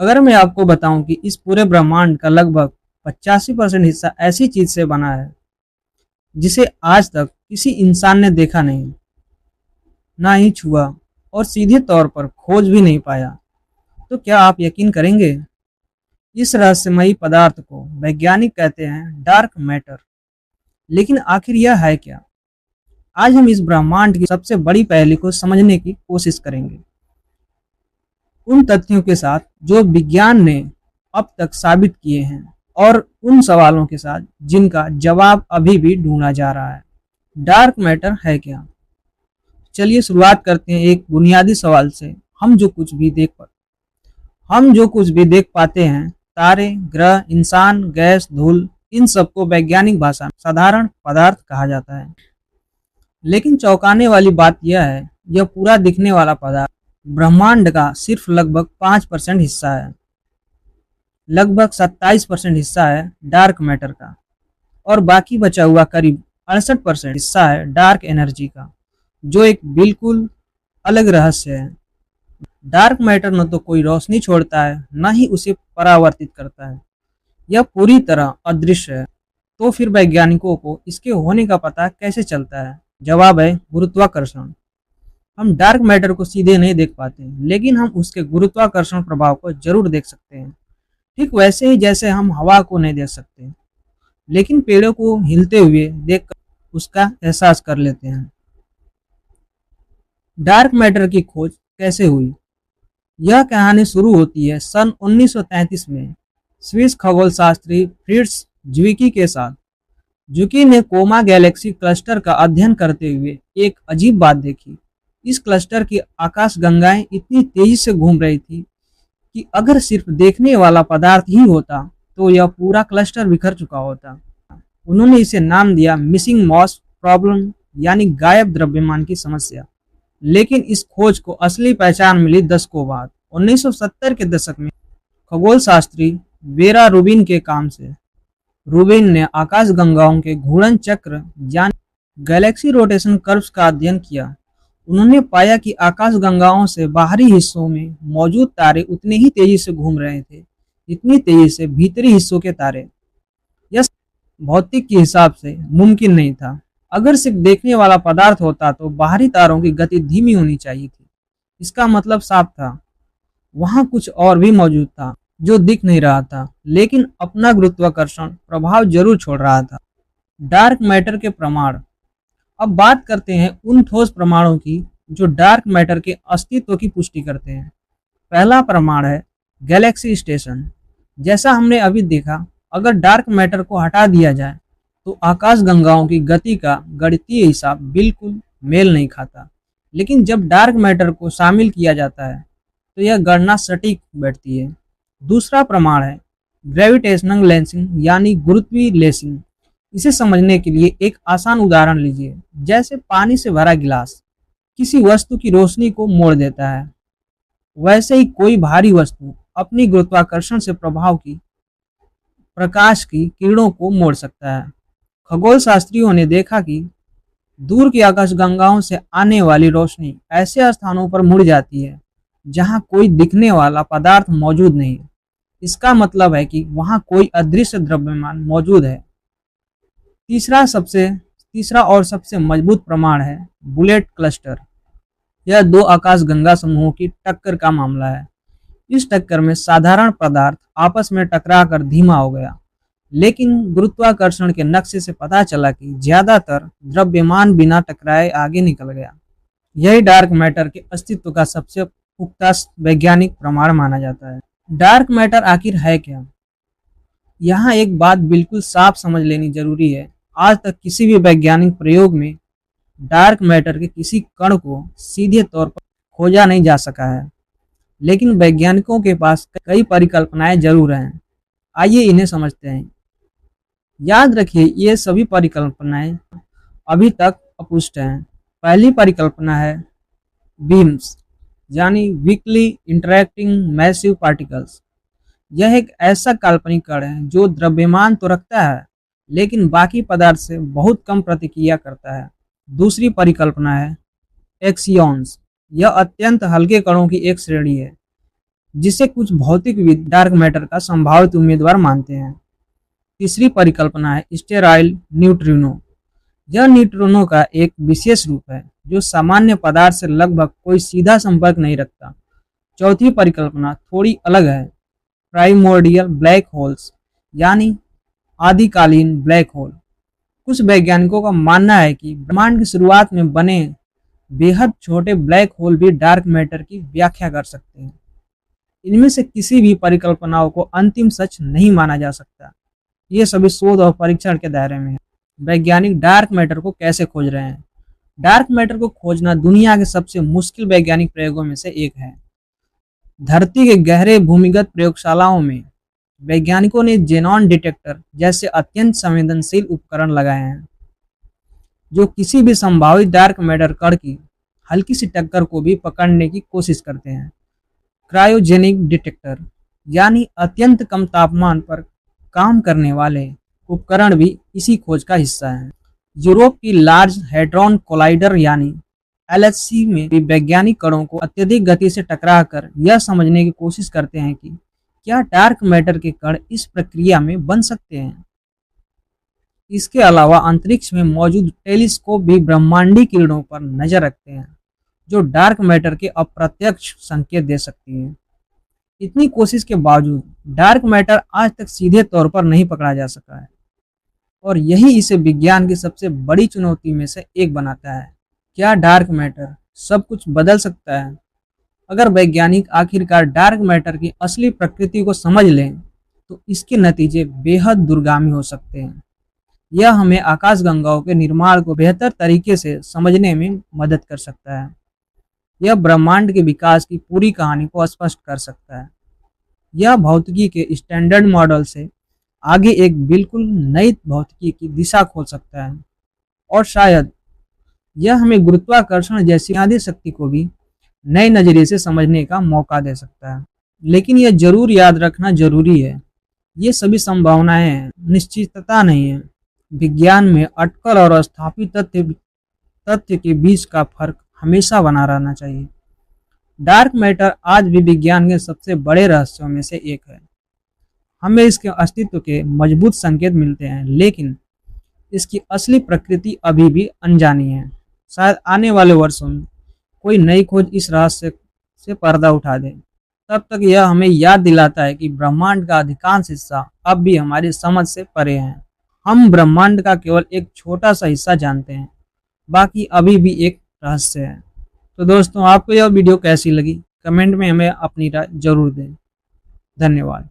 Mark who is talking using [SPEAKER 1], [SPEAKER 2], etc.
[SPEAKER 1] अगर मैं आपको बताऊं कि इस पूरे ब्रह्मांड का लगभग 85% हिस्सा ऐसी चीज से बना है जिसे आज तक किसी इंसान ने देखा नहीं, ना ही छुआ और सीधे तौर पर खोज भी नहीं पाया, तो क्या आप यकीन करेंगे? इस रहस्यमयी पदार्थ को वैज्ञानिक कहते हैं डार्क मैटर। लेकिन आखिर यह है क्या? आज हम इस ब्रह्मांड की सबसे बड़ी पहेली को समझने की कोशिश करेंगे, उन तथ्यों के साथ जो विज्ञान ने अब तक साबित किए हैं और उन सवालों के साथ जिनका जवाब अभी भी ढूंढा जा रहा है। डार्क मैटर है क्या? चलिए शुरुआत करते हैं एक बुनियादी सवाल से। हम जो कुछ भी देख पाते हैं, तारे, ग्रह, इंसान, गैस, धूल, इन सबको वैज्ञानिक भाषा में साधारण पदार्थ कहा जाता है। लेकिन चौंकाने वाली बात यह है, यह पूरा दिखने वाला पदार्थ ब्रह्मांड का सिर्फ लगभग 5% हिस्सा है। लगभग 27% हिस्सा है डार्क मैटर का और बाकी बचा हुआ करीब 68% हिस्सा है डार्क एनर्जी का, जो एक बिल्कुल अलग रहस्य है। डार्क मैटर न तो कोई रोशनी छोड़ता है, न ही उसे परावर्तित करता है। यह पूरी तरह अदृश्य है। तो फिर वैज्ञानिकों को इसके होने का पता कैसे चलता है? जवाब है गुरुत्वाकर्षण। हम डार्क मैटर को सीधे नहीं देख पाते, लेकिन हम उसके गुरुत्वाकर्षण प्रभाव को जरूर देख सकते हैं। ठीक वैसे ही जैसे हम हवा को नहीं देख सकते, लेकिन पेड़ों को हिलते हुए देखकर उसका एहसास कर लेते हैं। डार्क मैटर की खोज कैसे हुई? यह कहानी शुरू होती है सन 1933 में स्विस खगोलशास्त्री फ्रिट्ज ज्विकी के साथ। ज्विकी ने कोमा गैलेक्सी क्लस्टर का अध्ययन करते हुए एक अजीब बात देखी। इस क्लस्टर की आकाशगंगाएं इतनी तेजी से घूम रही थी कि अगर सिर्फ देखने वाला पदार्थ ही होता तो यह पूरा क्लस्टर बिखर चुका होता। उन्होंने इसे नाम दिया मिसिंग मॉस प्रॉब्लम, यानी गायब द्रव्यमान की समस्या। लेकिन इस खोज को असली पहचान मिली दशकों बाद। 1970 के दशक में खगोलशास्त्री वेरा रूबिन के काम से रूबिन ने आकाशगंगाओं के घूर्णन चक्र यानी गैलेक्सी रोटेशन कर्व्स का अध्ययन किया। उन्होंने पाया कि आकाशगंगाओं से बाहरी हिस्सों में मौजूद तारे उतने ही तेजी से घूम रहे थे जितनी तेजी से भीतरी हिस्सों के तारे। यह भौतिक के हिसाब से मुमकिन नहीं था। अगर सिर्फ देखने वाला पदार्थ होता तो बाहरी तारों की गति धीमी होनी चाहिए थी। इसका मतलब साफ था, वहां कुछ और भी मौजूद था जो दिख नहीं रहा था, लेकिन अपना गुरुत्वाकर्षण प्रभाव जरूर छोड़ रहा था। डार्क मैटर के प्रमाण। अब बात करते हैं उन ठोस प्रमाणों की जो डार्क मैटर के अस्तित्व की पुष्टि करते हैं। पहला प्रमाण है गैलेक्सी स्टेशन। जैसा हमने अभी देखा, अगर डार्क मैटर को हटा दिया जाए तो आकाशगंगाओं की गति का गणितीय हिसाब बिल्कुल मेल नहीं खाता। लेकिन जब डार्क मैटर को शामिल किया जाता है तो यह गणना सटीक बैठती है। दूसरा प्रमाण है ग्रेविटेशनल लेंसिंग, यानी गुरुत्वीय लेंसिंग। इसे समझने के लिए एक आसान उदाहरण लीजिए। जैसे पानी से भरा गिलास किसी वस्तु की रोशनी को मोड़ देता है, वैसे ही कोई भारी वस्तु अपनी गुरुत्वाकर्षण से प्रकाश की किरणों को मोड़ सकता है। खगोलशास्त्रियों ने देखा कि दूर की आकाशगंगाओं से आने वाली रोशनी ऐसे स्थानों पर मुड़ जाती है जहां कोई दिखने वाला पदार्थ मौजूद नहीं है। इसका मतलब है कि वहां कोई अदृश्य द्रव्यमान मौजूद है। तीसरा और सबसे मजबूत प्रमाण है बुलेट क्लस्टर। यह दो आकाशगंगा समूहों की टक्कर का मामला है। इस टक्कर में साधारण पदार्थ आपस में टकराकर धीमा हो गया, लेकिन गुरुत्वाकर्षण के नक्शे से पता चला कि ज्यादातर द्रव्यमान बिना टकराए आगे निकल गया। यही डार्क मैटर के अस्तित्व का सबसे पुख्ता वैज्ञानिक प्रमाण माना जाता है। डार्क मैटर आखिर है क्या? यहाँ एक बात बिल्कुल साफ समझ लेनी जरूरी है। आज तक किसी भी वैज्ञानिक प्रयोग में डार्क मैटर के किसी कण को सीधे तौर पर खोजा नहीं जा सका है, लेकिन वैज्ञानिकों के पास कई परिकल्पनाएं जरूर हैं। आइए इन्हें समझते हैं। याद रखिए, ये सभी परिकल्पनाएं अभी तक अपुष्ट हैं। पहली परिकल्पना है बीम्स, यानी वीकली इंटरैक्टिंग मैसिव पार्टिकल्स। यह एक ऐसा काल्पनिक कण है जो द्रव्यमान तो रखता है, लेकिन बाकी पदार्थ से बहुत कम प्रतिक्रिया करता है। दूसरी परिकल्पना है एक्सियॉन्स। यह अत्यंत हल्के कणों की एक श्रेणी है जिसे कुछ भौतिकविद डार्क मैटर का संभावित उम्मीदवार मानते हैं। तीसरी परिकल्पना है स्टेराइल न्यूट्रिनो। यह न्यूट्रिनो का एक विशेष रूप है जो सामान्य पदार्थ से लगभग कोई सीधा संपर्क नहीं रखता। चौथी परिकल्पना थोड़ी अलग है, प्राइमोर्डियल ब्लैक होल्स यानी आदिकालीन ब्लैक होल। कुछ वैज्ञानिकों का मानना है कि ब्रह्मांड की शुरुआत में बने बेहद छोटे ब्लैक होल भी डार्क मैटर की व्याख्या कर सकते हैं। इनमें से किसी भी परिकल्पनाओं को अंतिम सच नहीं माना जा सकता। ये सभी शोध और परीक्षण के दायरे में है। वैज्ञानिक डार्क मैटर को कैसे खोज रहे हैं? डार्क मैटर को खोजना दुनिया के सबसे मुश्किल वैज्ञानिक प्रयोगों में से एक है। धरती के गहरे भूमिगत प्रयोगशालाओं में वैज्ञानिकों ने जेनॉन डिटेक्टर जैसे अत्यंत संवेदनशील उपकरण लगाए हैं जो किसी भी संभावित डार्क मैटर कण की हल्की सी टक्कर को भी पकड़ने की कोशिश करते हैं। क्रायोजेनिक डिटेक्टर यानी अत्यंत कम तापमान पर काम करने वाले उपकरण भी इसी खोज का हिस्सा हैं। यूरोप की लार्ज हैड्रॉन कोलाइडर यानी LHC में भी वैज्ञानिक कणों को अत्यधिक गति से टकराकर यह समझने की कोशिश करते हैं कि क्या डार्क मैटर के कण इस प्रक्रिया में बन सकते हैं। इसके अलावा अंतरिक्ष में मौजूद टेलीस्कोप भी ब्रह्मांडीय किरणों पर नजर रखते हैं जो डार्क मैटर के अप्रत्यक्ष संकेत दे सकती हैं। इतनी कोशिश के बावजूद डार्क मैटर आज तक सीधे तौर पर नहीं पकड़ा जा सका है और यही इसे विज्ञान की सबसे बड़ी चुनौती में से एक बनाता है। क्या डार्क मैटर सब कुछ बदल सकता है? अगर वैज्ञानिक आखिरकार डार्क मैटर की असली प्रकृति को समझ लें तो इसके नतीजे बेहद दूरगामी हो सकते हैं। यह हमें आकाशगंगाओं के निर्माण को बेहतर तरीके से समझने में मदद कर सकता है। यह ब्रह्मांड के विकास की पूरी कहानी को स्पष्ट कर सकता है। यह भौतिकी के स्टैंडर्ड मॉडल से आगे एक बिल्कुल नई भौतिकी की दिशा खोल सकता है और शायद यह हमें गुरुत्वाकर्षण जैसी आदि शक्ति को भी नए नजरिए से समझने का मौका दे सकता है। लेकिन यह जरूर याद रखना जरूरी है, ये सभी संभावनाएं हैं, निश्चितता नहीं है। विज्ञान में अटकल और स्थापित तथ्य के बीच का फर्क हमेशा बना रहना चाहिए। डार्क मैटर आज भी विज्ञान के सबसे बड़े रहस्यों में से एक है। हमें इसके अस्तित्व के मजबूत संकेत मिलते हैं लेकिन इसकी असली प्रकृति अभी भी अनजानी है। शायद आने वाले वर्षों में कोई नई खोज इस रहस्य से पर्दा उठा दे। तब तक यह हमें याद दिलाता है कि ब्रह्मांड का अधिकांश हिस्सा अब भी हमारी समझ से परे है। हम ब्रह्मांड का केवल एक छोटा सा हिस्सा जानते हैं, बाकी अभी भी एक रहस्य है। तो दोस्तों, आपको यह वीडियो कैसी लगी कमेंट में हमें अपनी राय जरूर दें। धन्यवाद।